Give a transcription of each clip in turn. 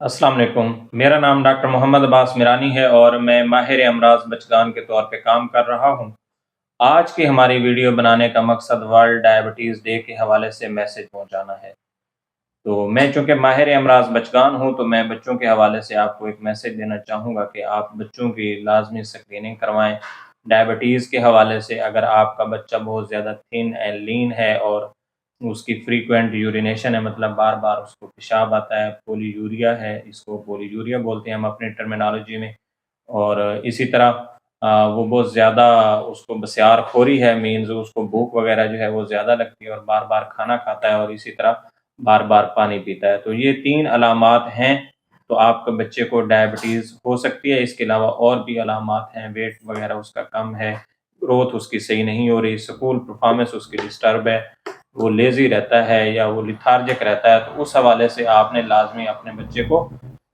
अस्सलाम वालेकुम। मेरा नाम डॉक्टर मोहम्मद अब्बास मिरानी है और मैं माहिर अमराज बचगान के तौर पे काम कर रहा हूँ। आज की हमारी वीडियो बनाने का मकसद वर्ल्ड डायबिटीज़ डे के हवाले से मैसेज पहुँचाना है। तो मैं चूँकि माहिर अमराज बचगान हूँ, तो मैं बच्चों के हवाले से आपको एक मैसेज देना चाहूँगा कि आप बच्चों की लाज़मी स्क्रीनिंग करवाएँ। डायबिटीज़ के हवाले से अगर आपका बच्चा बहुत ज़्यादा थिन एंड लीन है और उसकी फ्रीक्वेंट यूरिनेशन है, मतलब बार-बार उसको पेशाब आता है, पॉलीयूरिया है, इसको पॉलीयूरिया बोलते हैं हम अपनी टर्मिनोलॉजी में। और इसी तरह वो बहुत ज़्यादा उसको बसियारखोरी है, मीन्स उसको भूख वग़ैरह जो है वो ज़्यादा लगती है और बार-बार खाना खाता है और इसी तरह बार-बार पानी पीता है। तो ये 3 अलामात हैं, तो आपके बच्चे को डायबिटीज़ हो सकती है। इसके अलावा और भी अलामात हैं, वेट वग़ैरह उसका कम है, ग्रोथ उसकी सही नहीं हो रही, स्कूल परफ़ॉर्मेंस उसकी डिस्टर्ब है, वो लेज़ी रहता है या वो लेथार्जिक रहता है, तो उस हवाले से आपने लाज़मी अपने बच्चे को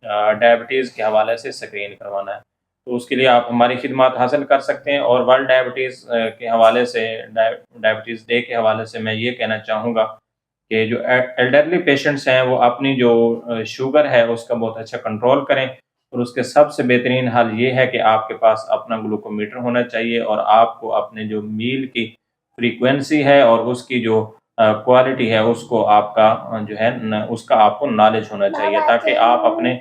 डायबिटीज़ के हवाले से स्क्रीन करवाना है। तो उसके लिए आप हमारी खिदमत हासिल कर सकते हैं। और वर्ल्ड डायबिटीज़ के हवाले से डायबिटीज़ डे के हवाले से मैं ये कहना चाहूँगा कि जो एल्डरली पेशेंट्स हैं वो अपनी जो शुगर है उसका बहुत अच्छा कंट्रोल करें। और उसके सबसे बेहतरीन हल ये है कि आपके पास अपना ग्लूकोमीटर होना चाहिए और आपको अपने जो मील की फ्रीक्वेंसी है और उसकी जो क्वालिटी है उसको आपका जो है न उसका आपको नॉलेज होना चाहिए, ताकि आप अपने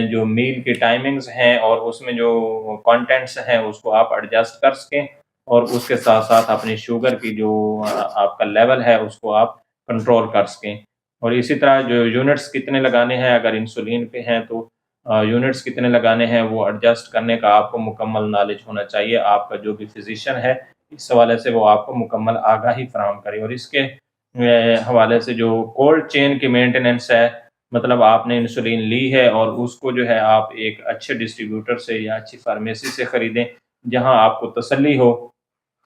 जो मील की टाइमिंग्स हैं और उसमें जो कंटेंट्स हैं उसको आप एडजस्ट कर सकें और उसके साथ-साथ अपनी शुगर की जो आपका लेवल है उसको आप कंट्रोल कर सकें। और इसी तरह जो यूनिट्स कितने लगाने हैं, अगर इंसुलिन पे हैं तो यूनिट्स कितने लगाने हैं वो एडजस्ट करने का आपको मुकम्मल नॉलेज होना चाहिए। आपका जो भी फिज़िशियन है इस हवाले से वो आपको मुकम्मल आगाही फ़राहम करे। और इसके हवाले से जो कोल्ड चेन की मेंटेनेंस है, मतलब आपने इंसुलिन ली है और उसको जो है आप एक अच्छे डिस्ट्रीब्यूटर से या अच्छी फार्मेसी से ख़रीदें, जहाँ आपको तसल्ली हो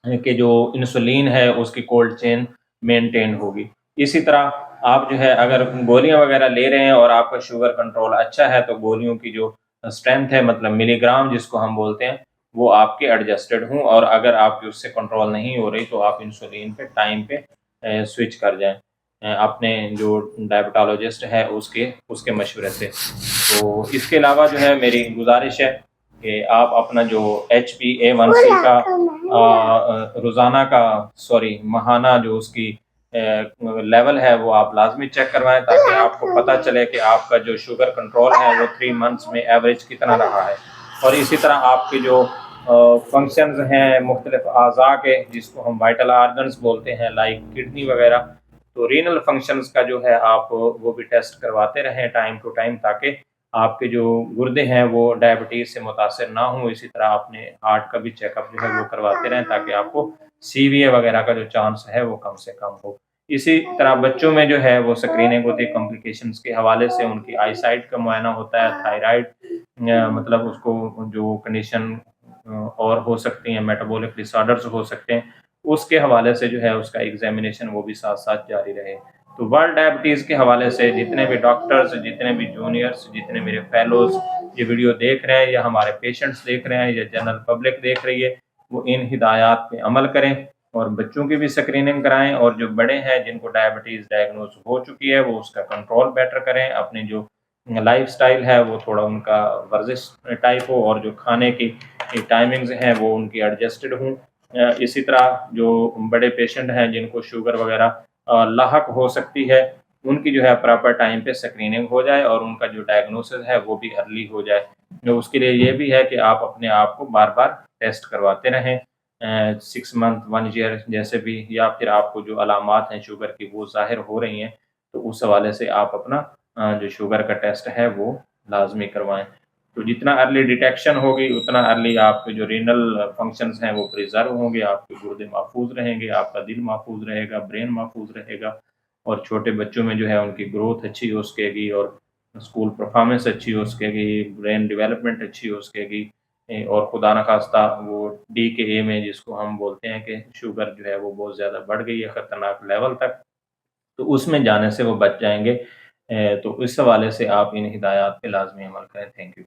कि जो इंसुलिन है उसकी कोल्ड चेन मेंटेन होगी। इसी तरह आप जो है अगर गोलियाँ वग़ैरह ले रहे हैं और आपका शुगर कंट्रोल अच्छा है, तो गोलियों की जो स्ट्रेंथ है, मतलब मिलीग्राम जिसको हम बोलते हैं, वो आपके एडजस्टेड हों। और अगर आपकी उससे कंट्रोल नहीं हो रही तो आप इंसुलिन पे टाइम पे स्विच कर जाएँ अपने जो डायबिटोलॉजिस्ट है उसके उसके मशवरे से। तो इसके अलावा जो है मेरी गुज़ारिश है कि आप अपना जो HbA1c का रोज़ाना का माहाना जो उसकी लेवल है वो आप लाज़मी चेक करवाएँ, ताकि आपको पता चले कि आपका जो शुगर कंट्रोल है वो 3 मंथ्स में एवरेज कितना रहा है। और इसी तरह आपके जो फंक्शंस हैं मुख्तलिफ अज़ा के, जिसको हम वाइटल ऑर्गन्स बोलते हैं, लाइक किडनी वग़ैरह, तो रीनल फंक्शंस का जो है आप वो भी टेस्ट करवाते रहें टाइम टू टाइम, ताकि आपके जो गुर्दे हैं वो डायबिटीज़ से मुतासिर ना हों। इसी तरह अपने हार्ट का भी चेकअप जो है वो करवाते रहें, ताकि आपको सीवीए वगैरह का जो चांस है वो कम से कम हो। इसी तरह बच्चों में जो है वो स्क्रीनिंग होती है कॉम्प्लिकेशंस के हवाले से, उनकी आई साइट का मुआयना होता है, थायराइड मतलब उसको जो कंडीशन और हो सकती हैं, मेटाबॉलिक डिसऑर्डर्स हो सकते हैं, उसके हवाले से जो है उसका एग्ज़ामिनेशन वो भी साथ-साथ जारी रहे। तो वर्ल्ड डायबिटीज़ के हवाले से जितने भी डॉक्टर्स, जितने भी जूनियर्स, जितने मेरे फेलोज़ ये वीडियो देख रहे हैं या हमारे पेशेंट्स देख रहे हैं या जनरल पब्लिक देख रही है, वो इन हिदायत पे अमल करें और बच्चों की भी स्क्रीनिंग कराएँ। और जो बड़े हैं जिनको डायबिटीज़ डायग्नोज़ हो चुकी है वो उसका कंट्रोल बेटर करें। अपनी जो लाइफ़स्टाइल है वो थोड़ा उनका वर्जिश टाइप हो और जो खाने की टाइमिंग्स हैं वो उनकी एडजस्टेड हों। इसी तरह जो बड़े पेशेंट हैं जिनको शुगर वगैरह लाहक हो सकती है, उनकी जो है प्रॉपर टाइम पे स्क्रीनिंग हो जाए और उनका जो डायग्नोसिस है वो भी अर्ली हो जाए। जो उसके लिए ये भी है कि आप अपने आप को बार-बार टेस्ट करवाते रहें 6 मंथ, 1 ईयर जैसे भी, या फिर आपको जो अलामात हैं शुगर की वो ज़ाहिर हो रही हैं, तो उस हवाले से आप अपना जो शुगर का टेस्ट है वो लाज़मी करवाएँ। तो जितना अर्ली डिटेक्शन होगी उतना अर्ली आपके जो रीनल फंक्शंस हैं वो प्रिज़र्व होंगे, आपके गुर्दे महफूज़ रहेंगे, आपका दिल महफूज़ रहेगा, ब्रेन महफूज़ रहेगा और छोटे बच्चों में जो है उनकी ग्रोथ अच्छी हो सकेगी और स्कूल परफ़ॉर्मेंस अच्छी हो सकेगी, ब्रेन डेवलपमेंट अच्छी हो सकेगी। और खुदा न ख़ास्ता वो DKA में जिसको हम बोलते हैं कि शुगर जो है वो बहुत ज़्यादा बढ़ गई है ख़तरनाक लेवल तक, तो उसमें जाने से वो बच जाएँगे। तो इस हवाले से आप इन हिदायत पे लाज़मी अमल करें। Thank you.